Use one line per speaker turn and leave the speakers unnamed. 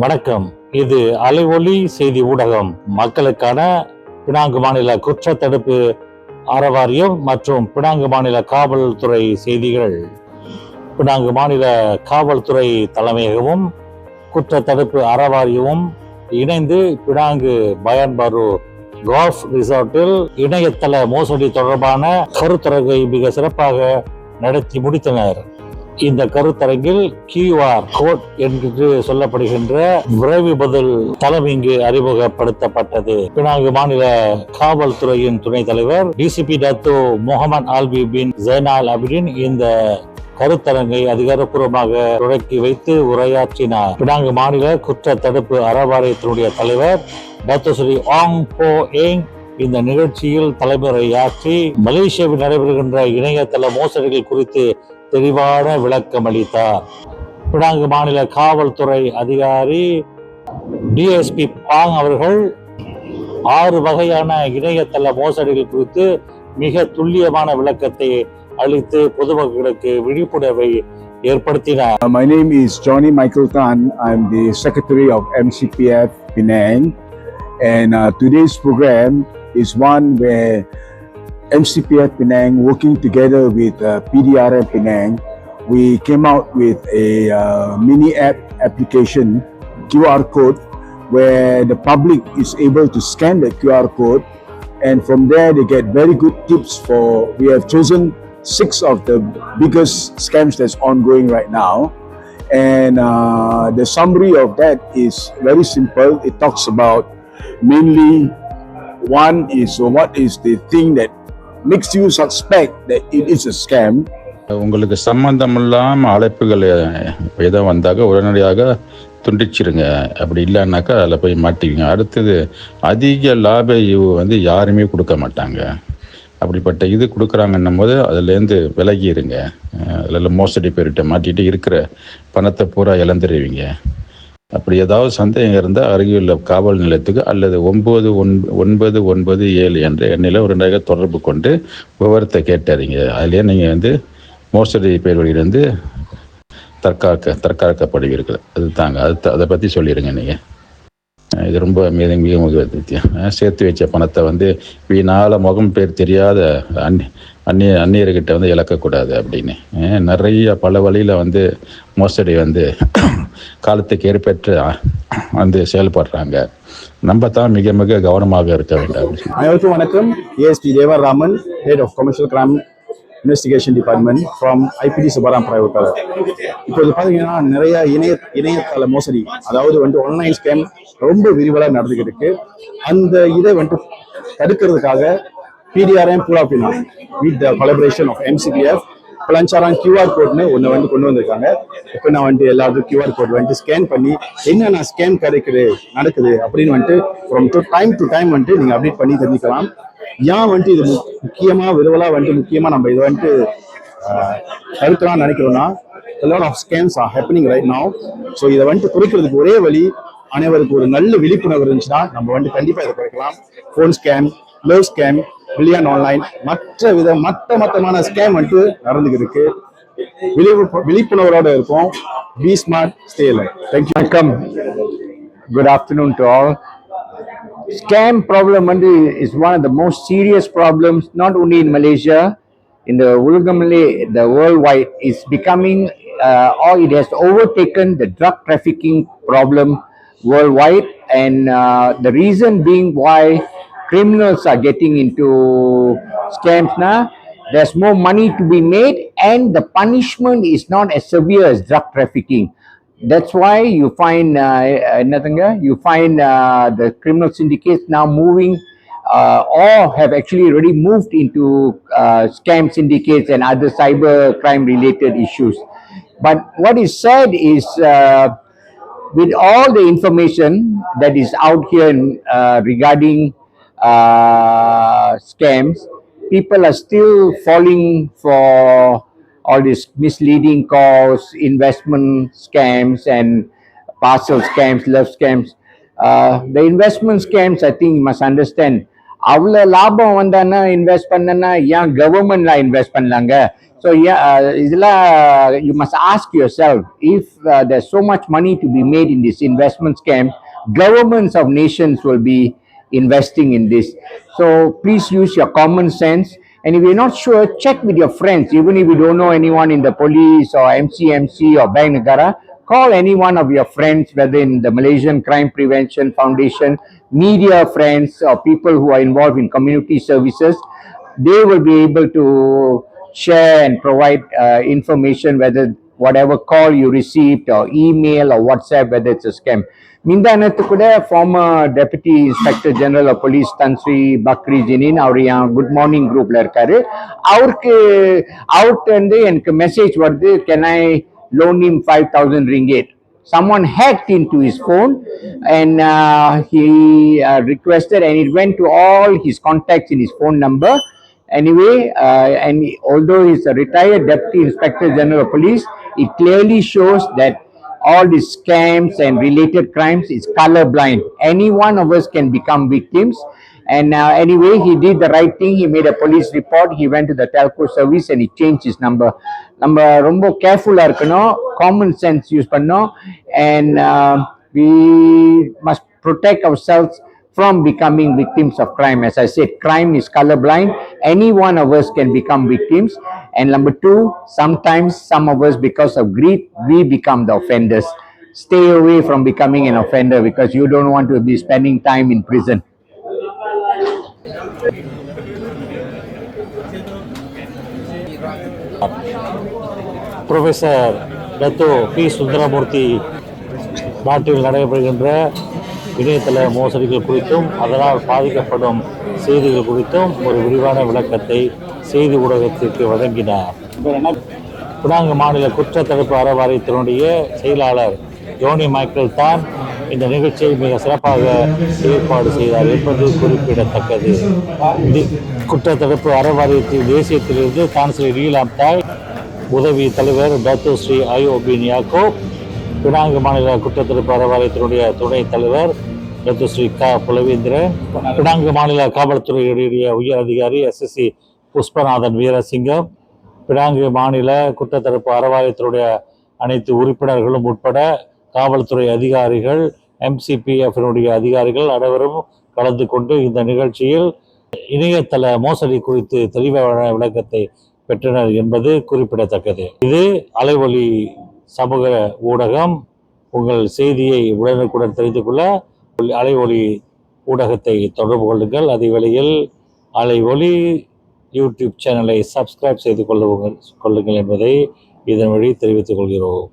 வணக்கம். இது அலைவொலி செய்தி ஊடகம். மக்களுக்கான பினாங்கு மாநில குற்றத்தடுப்பு அறவாரியம் மற்றும் பினாங்கு மாநில காவல்துறை செய்திகள். பினாங்கு மாநில காவல்துறை தலைமையகமும் குற்றத்தடுப்பு அறவாரியமும் இணைந்து பினாங்கு பயன்பாரு கோல்ஃப் ரிசார்ட்டில் இணையதள மோசடி தொடர்பான கருத்தரங்கை மிக சிறப்பாக நடத்தி முடித்தனர். இந்த கருத்தரங்கில் QR கோட் என்று சொல்லப்படுகின்ற விரைவு பதில் தளம் இங்கு அறிமுகப்படுத்தப்பட்டது. பினாங்கு மாநில காவல்துறையின் துணைத் தலைவர் டிசிபி டத்தோ முகமது ஆல்வி பின் ஜைனால் அபிடின் இந்த கருத்தரங்கை அதிகாரப்பூர்வமாக தொடக்கி வைத்து உரையாற்றினார். பினாங்கு மாநில குற்ற தடுப்பு அறவாரியத்தினுடைய தலைவர் டத்தோ ஸ்ரீ ஆங் போ ஏங் இந்த நிகழ்ச்சியில் தலைமுறையாற்றி மலேசியாவில் நடைபெறுகின்ற இணையதள மோசடிகள் குறித்து தெளிவான விளக்கம் அளித்தார். பினாங்கு மாநில காவல்துறை அதிகாரி டிஎஸ்பி பாங் அவர்கள் 6 வகையான இணையதள மோசடிகள் குறித்து மிக துல்லியமான விளக்கத்தை அளித்து பொதுமக்களுக்கு விழிப்புணர்வை ஏற்படுத்தினார்.
My name is Johnny Michael Tan. I'm the Secretary of MCPF Penang, and today's program is one where MCPF Penang, working together with PDRM Penang, we came out with a mini app application, QR code, where the public is able to scan the QR code, and from there they get very good tips for. We have chosen 6 of the biggest scams that's ongoing right now, and the summary of that is very simple. It talks about mainly one is what is the thing that makes you suspect that it is a scam.
உங்களுக்கு சம்பந்தம் இல்லாமல் அழைப்புகள் ஏதோ வந்தாக்க உடனடியாக துண்டிச்சிருங்க. அப்படி இல்லைன்னாக்கா அதில் போய் மாட்டிக்குங்க. அடுத்தது அதிக லாப ஈவு யாருமே கொடுக்க மாட்டாங்க. அப்படிப்பட்ட இது கொடுக்குறாங்கன்னும் போது அதுலேருந்து விலகிடுங்க. அதில் மோசடி பேர்கிட்ட மாட்டிட்டு இருக்கிற பணத்தை பூரா இழந்துருவீங்க. அப்படி ஏதாவது சந்தேகம் இருந்தால் அருகிலுள்ள காவல் நிலையத்துக்கு அல்லது 9997 என்ற எண்ணில் ஒரு நகை தொடர்பு கொண்டு விவரத்தை கேட்டாதீங்க. அதுலேயே நீங்கள் மோசடி பேர்வழியிலிருந்து தற்காக்கப்படுவீர்கள். அது தாங்க அதை பற்றி சொல்லிடுங்க. நீங்கள் இது ரொம்ப மிக முக்கியம். சேர்த்து வச்ச பணத்தை வீணால முகம் பேர் தெரியாத அந்நியர்கிட்ட இழக்கக்கூடாது அப்படின்னு நிறைய பல வழியில் மோசடி காலத்துக்கு ஏற்பட்டு செயல்படுறாங்க. நம்ம தான் மிக மிக கவனமாக இருக்க வேண்டும்.
அனைவருக்கும் வணக்கம். ASP Devar Raman, head of commercial crime investigation department from IPD சுபராம் பிரைவேட். இப்போது பார்த்தீங்கன்னா நிறைய இணையதள மோசடி, அதாவது ஆன்லைன் ஸ்கேம் ரொம்ப விரிவலாக நடந்துகிட்டு இருக்கு. அந்த இதை தடுக்கிறதுக்காக PDRM Pulau Pinang with the collaboration of MCPF பலஞ்சாரான் QR கோட்னு ஒன்று கொண்டு வந்திருக்காங்க. இப்போ நான் எல்லாருக்கும் QR கோட் ஸ்கேன் பண்ணி என்னென்ன ஸ்கேம் நடக்குது அப்படின்னு ஃப்ரம் டைம் டு டைம் நீங்கள் அப்டேட் பண்ணி தெரிஞ்சுக்கலாம். ஏன் இது முக்கியமாக விரைவலாக முக்கியமாக நம்ம இதை தடுக்கலாம் நினைக்கிறோம்னா, a lot of scams are happening right now. So இதை குறைக்கிறதுக்கு ஒரே வழி, அனைவருக்கு ஒரு நல்ல விழிப்புணர்வு இருந்துச்சுன்னா நம்ம கண்டிப்பாக இதை குறைக்கலாம். Phone scam, love scam, billion online, மட்டமான ஸ்கேம் நடந்துகிட்டு இருக்கு. விழிப்புணர்வோட இருக்கும். Be smart, stay light. Thank you.
வணக்கம். Good afternoon to all. Scam problem is one of the most serious problems, not only in Malaysia, in the the worldwide is becoming or it has overtaken the drug trafficking problem worldwide, and the reason being why criminals are getting into scams now, there's more money to be made and the punishment is not as severe as drug trafficking. That's why you find the criminal syndicates now moving or have actually already moved into scam syndicates and other cyber crime related issues. But what is sad is with all the information that is out here regarding scams, people are still falling for all these misleading calls, investment scams and parcel scams, love scams. The investment scams, I think you must understand, அவ்வளோ லாபம் வந்தானா invest பண்ணனா ஏன் கவர்மெண்ட்ல invest பண்ணலாங்க? So இதெல்லாம் you must ask your self if there's so much money to be made in this investment scam, governments of nations will be investing in this. So please use your common sense. And if you're not sure, check with your friends. Even if you don't know anyone in the police or MCMC or Bank Negara, call any one of your friends, whether in the Malaysian Crime Prevention Foundation, media friends, or people who are involved in community services. They will be able to share and provide information, whether whatever call you received or email or WhatsApp, whether it's a scam. மிந்தானத்து கூட former deputy inspector general of police Tan Sri Bakri ஜினின் அவர் என் good morning குரூப்ல இருக்காரு. அவர்கிட்ட இருந்து எனக்கு மெசேஜ் வருது, can I loan him 5,000 ringgit. Someone hacked into his phone and he requested, and it went to all his contacts in his phone number. Anyway, although he's a retired Deputy Inspector General of Police, it clearly shows that all these scams and related crimes is color blind. Any one of us can become victims. And anyway, he did the right thing. He made a police report. He went to the telco service and he changed his number. நம்ம ரொம்ப கேர்ஃபுல்லாக இருக்கணும், common sense use பண்ணோம், and we must protect ourselves from becoming victims of crime. As I said, crime is colorblind. Any one of us can become victims. And number two, sometimes some of us, because of greed, we become the offenders. Stay away from becoming an offender because you don't want to be spending time in prison.
Professor Dato P Sundaramurthy நாட்டில் நடைபெறுகின்ற இணையதள மோசடிகள் குறித்தும் அதனால் பாதிக்கப்படும் செய்திகள் குறித்தும் ஒரு விரிவான விளக்கத்தை செய்தி ஊடகத்திற்கு வழங்கினார். பினாங்கு மாநில குற்றத்தடுப்பு அறவாரியத்தினுடைய செயலாளர் ஜோனி மைக்கேல் தான் இந்த நிகழ்ச்சியை மிக சிறப்பாக ஏற்பாடு செய்தார் என்பது குறிப்பிடத்தக்கது. குற்றத்தடுப்பு அறவாரியத்தின் தேசியத்திலிருந்து கான்சலர் ஈலாம் தாய், உதவி தலைவர் டத்தோ ஸ்ரீ ஐஓபின் யாக்கோப், பினாங்கு மாநில குற்றத்தடுப்பு அறவாரியத்தினுடைய துணைத் தலைவர் டத்தோ ஸ்ரீ க புலவேந்திரன், பினாங்கு மாநில காவல்துறையுடைய உயர் அதிகாரி SSC புஷ்பநாதன் வீரசிங்கம், பினாங்கு மாநில குற்றத்தடுப்பு அறவாரியத்தினுடைய அனைத்து உறுப்பினர்களும் உட்பட காவல்துறை அதிகாரிகள், MCPF அதிகாரிகள் அனைவரும் கலந்து கொண்டு இந்த நிகழ்ச்சியில் இணையதள மோசடி குறித்து தெளிவான விளக்கத்தை பெற்றனர் என்பது குறிப்பிடத்தக்கது. இது அலைவொலி சமூக ஊடகம். உங்கள் செய்தியை உடனுக்குடன் தெரிந்து கொள்ள அலைவொலி ஊடகத்தை தொடர்பு கொள்ளுங்கள். அதே வேளையில் அலைவொலி யூடியூப் சேனலை சப்ஸ்கிரைப் செய்து கொள்ளுங்கள் என்பதை இதன் வழி தெரிவித்துக் கொள்கிறோம்.